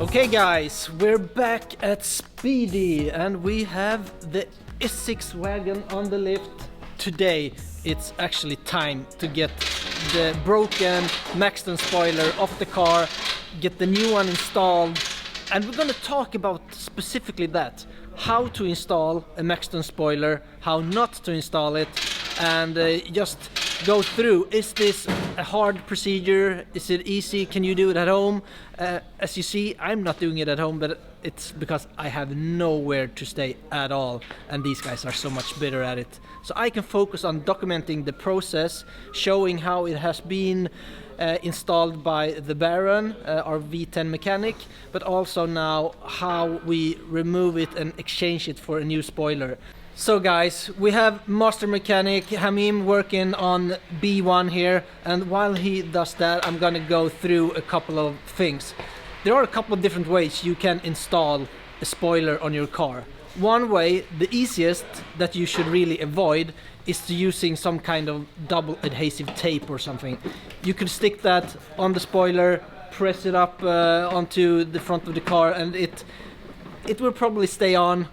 Okay guys, we're back at Speedy and we have the S6 wagon on the lift. Today it's actually time to get the broken Maxton spoiler off the car, get the new one installed, and we're gonna talk about specifically that. How to install a Maxton spoiler, how not to install it, and just go through. Is this a hard procedure? Is it easy? Can you do it at home? As you see, I'm not doing it at home, but it's because I have nowhere to stay at all, and these guys are so much better at it. So I can focus on documenting the process, showing how it has been installed by the Baron, our V10 mechanic, but also now how we remove it and exchange it for a new spoiler. So guys, we have master mechanic Hamim working on B1 here, and while he does that I'm gonna go through a couple of things. There are a couple of different ways you can install a spoiler on your car. One way, the easiest, that you should really avoid, is to using some kind of double adhesive tape or something. You could stick that on the spoiler, press it up onto the front of the car, and it will probably stay on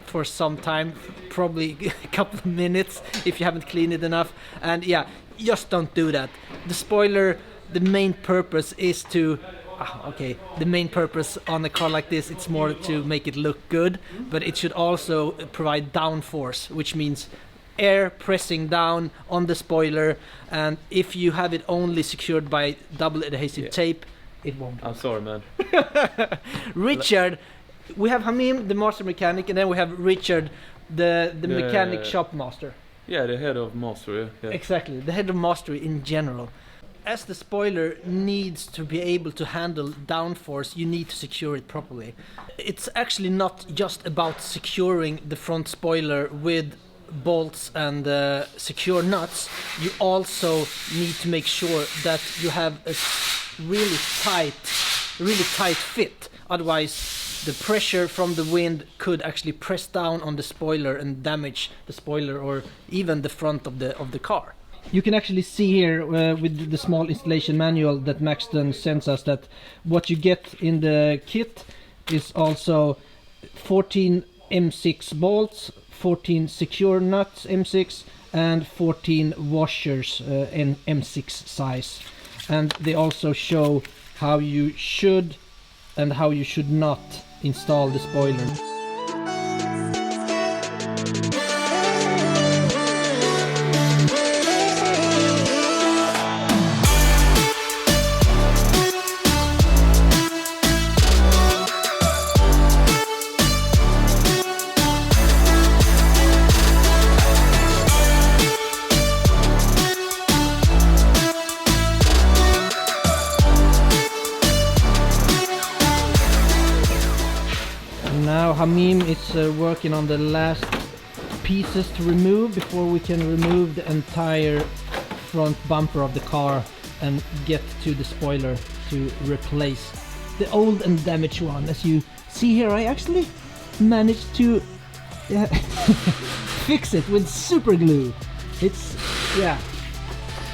for some time, probably a couple of minutes if you haven't cleaned it enough. And yeah, just don't do that. The spoiler, the main purpose is to the main purpose on a car like this, it's more to make it look good, but it should also provide downforce, which means air pressing down on the spoiler. And if you have it only secured by double adhesive tape, it won't. I'm sorry, man. Richard, we have Hamim, the master mechanic, and then we have Richard, the mechanic shop master. Yeah, the head of mastery. Yeah. Exactly, the head of mastery in general. As the spoiler needs to be able to handle downforce, you need to secure it properly. It's actually not just about securing the front spoiler with bolts and secure nuts. You also need to make sure that you have a really tight fit. Otherwise, the pressure from the wind could actually press down on the spoiler and damage the spoiler or even the front of the car. You can actually see here with the small installation manual that Maxton sends us that what you get in the kit is also 14 M6 bolts, 14 secure nuts M6, and 14 washers in M6 size. And they also show how you should and how you should not install the spoiler. Now Hamim is working on the last pieces to remove before we can remove the entire front bumper of the car and get to the spoiler to replace the old and damaged one. As you see here, I actually managed to fix it with super glue. It's, yeah,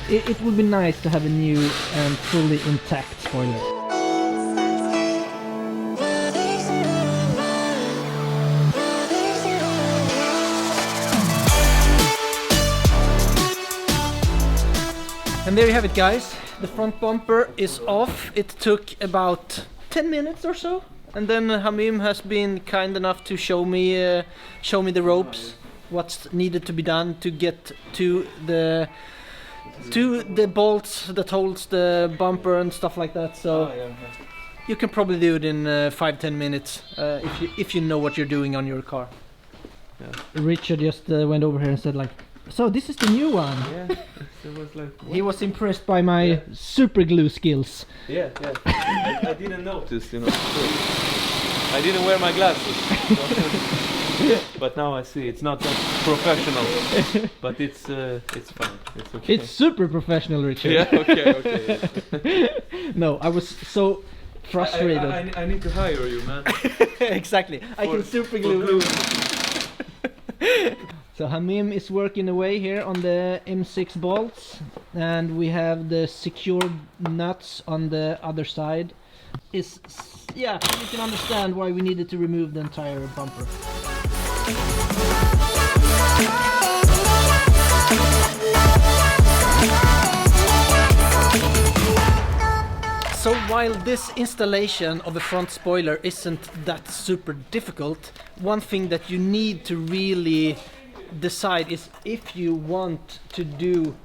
it would be nice to have a new and fully intact spoiler. And there you have it, guys. The front bumper is off. It took about 10 minutes or so. And then Hamim has been kind enough to show me the ropes, what's needed to be done to get to the bolts that holds the bumper and stuff like that. So you can probably do it in 5-10 minutes if you know what you're doing on your car. Yeah. Richard just went over here and said like, So this is the new one. Yeah. It was like. He was impressed by my super glue skills. Yeah. I didn't notice, you know. I didn't wear my glasses. But now I see it's not that professional. But it's fine. It's okay. It's super professional, Richard. Yeah. Okay. No, I was so frustrated. I need to hire you, man. Exactly. I can super glue. So Hamim is working away here on the M6 bolts, and we have the secured nuts on the other side. You can understand why we needed to remove the entire bumper. So while this installation of a front spoiler isn't that super difficult, one thing that you need to really decide is if you want to do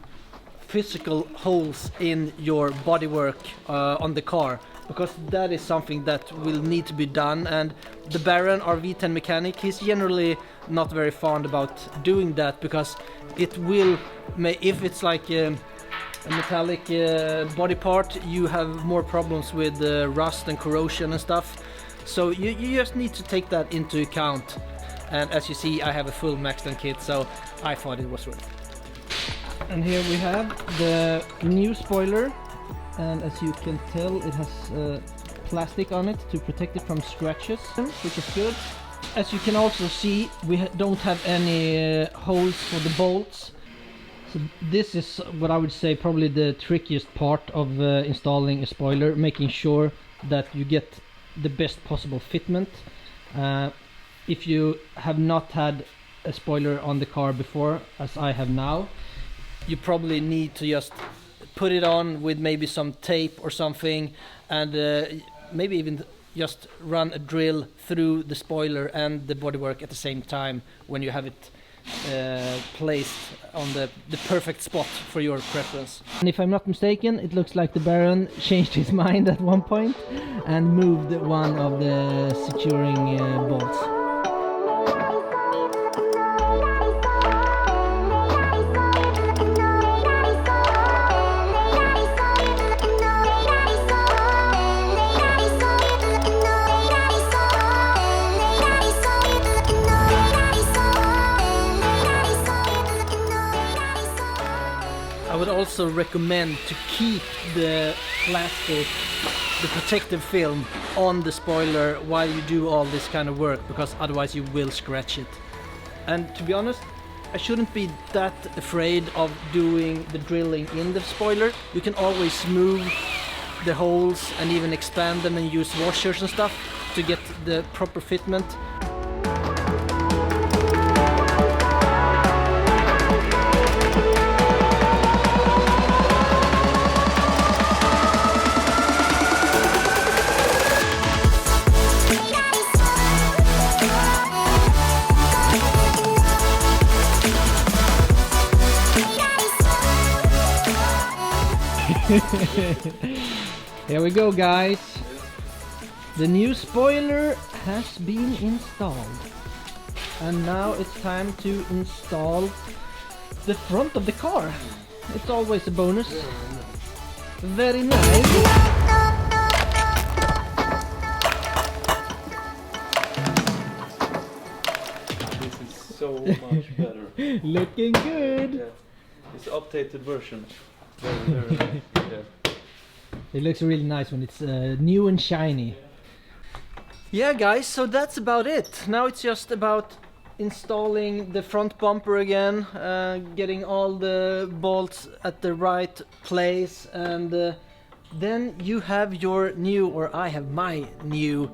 physical holes in your bodywork on the car, because that is something that will need to be done. And the Baron, our V10 mechanic, he's generally not very fond about doing that, because it will, if it's like a metallic body part, you have more problems with rust and corrosion and stuff. So you just need to take that into account. And as you see, I have a full Maxton kit, so I thought it was worth it. And here we have the new spoiler, and as you can tell, it has plastic on it to protect it from scratches, which is good. As you can also see, we don't have any holes for the bolts. So this is what I would say probably the trickiest part of installing a spoiler, making sure that you get the best possible fitment. If you have not had a spoiler on the car before, as I have now, you probably need to just put it on with maybe some tape or something, and maybe even just run a drill through the spoiler and the bodywork at the same time when you have it placed on the perfect spot for your preference. And if I'm not mistaken, it looks like the Baron changed his mind at one point and moved one of the securing bolts. I would also recommend to keep the plastic, the protective film on the spoiler while you do all this kind of work, because otherwise you will scratch it. And to be honest, I shouldn't be that afraid of doing the drilling in the spoiler. You can always smooth the holes and even expand them and use washers and stuff to get the proper fitment. Here we go, guys. The new spoiler has been installed, and now it's time to install the front of the car. It's always a bonus. Very nice. This is so much better. Looking good. Yeah. It's an updated version. Very, yeah. It looks really nice when it's new and shiny. Yeah, guys, so that's about it. Now it's just about installing the front bumper again, getting all the bolts at the right place, and then you have your new, or I have my new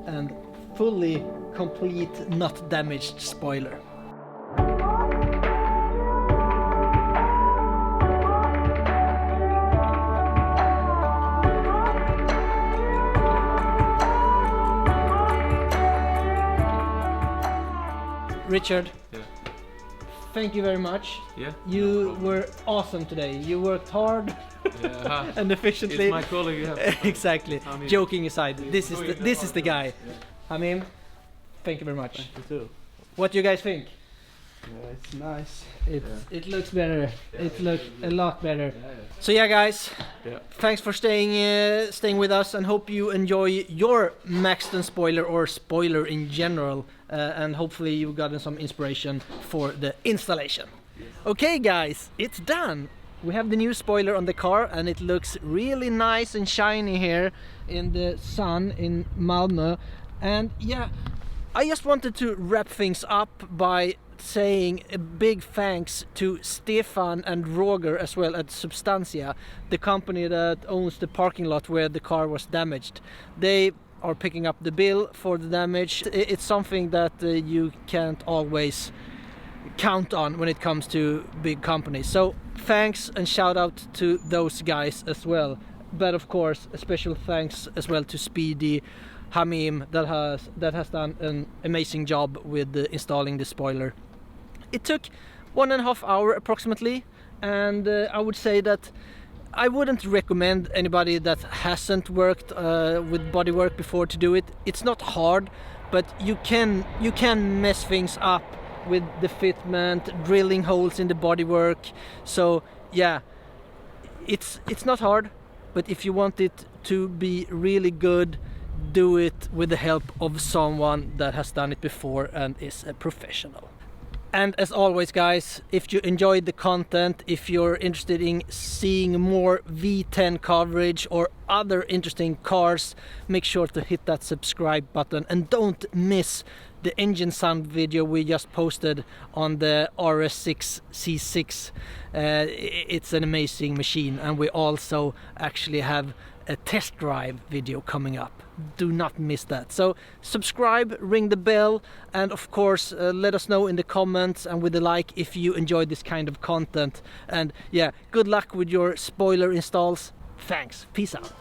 and fully complete, not damaged spoiler. Richard, Yeah. thank you very much. Yeah. You were awesome today. You worked hard Yeah. and efficiently. It's my colleague. You have. Exactly. I mean, Joking aside, this is the guy. Yeah. I mean, thank you very much. Thank you too. What do you guys think? Yeah, it's nice. It looks better. It looks a lot better. Yeah. So yeah, guys, Yeah. thanks for staying with us, and hope you enjoy your Maxton spoiler or spoiler in general, and hopefully you've gotten some inspiration for the installation. Okay, guys, it's done. We have the new spoiler on the car, and it looks really nice and shiny here in the sun in Malmö. And yeah, I just wanted to wrap things up by saying a big thanks to Stefan and Roger as well at Substantia, the company that owns the parking lot where the car was damaged. They are picking up the bill for the damage. It's something that you can't always count on when it comes to big companies. So thanks and shout out to those guys as well. But of course, a special thanks as well to Speedy Hamim that has done an amazing job with installing the spoiler. It took 1.5 hours approximately, and I would say that I wouldn't recommend anybody that hasn't worked with bodywork before to do it. It's not hard, but you can mess things up with the fitment, drilling holes in the bodywork. So yeah, it's not hard, but if you want it to be really good, do it with the help of someone that has done it before and is a professional. And as always, guys, if you enjoyed the content, if you're interested in seeing more V10 coverage or other interesting cars, make sure to hit that subscribe button, and don't miss the engine sound video we just posted on the S6 C6. It's an amazing machine, and we also actually have a test drive video coming up. Do not miss that. So subscribe, ring the bell, and of course let us know in the comments and with the like if you enjoy this kind of content. And yeah, good luck with your spoiler installs. Thanks. Peace out.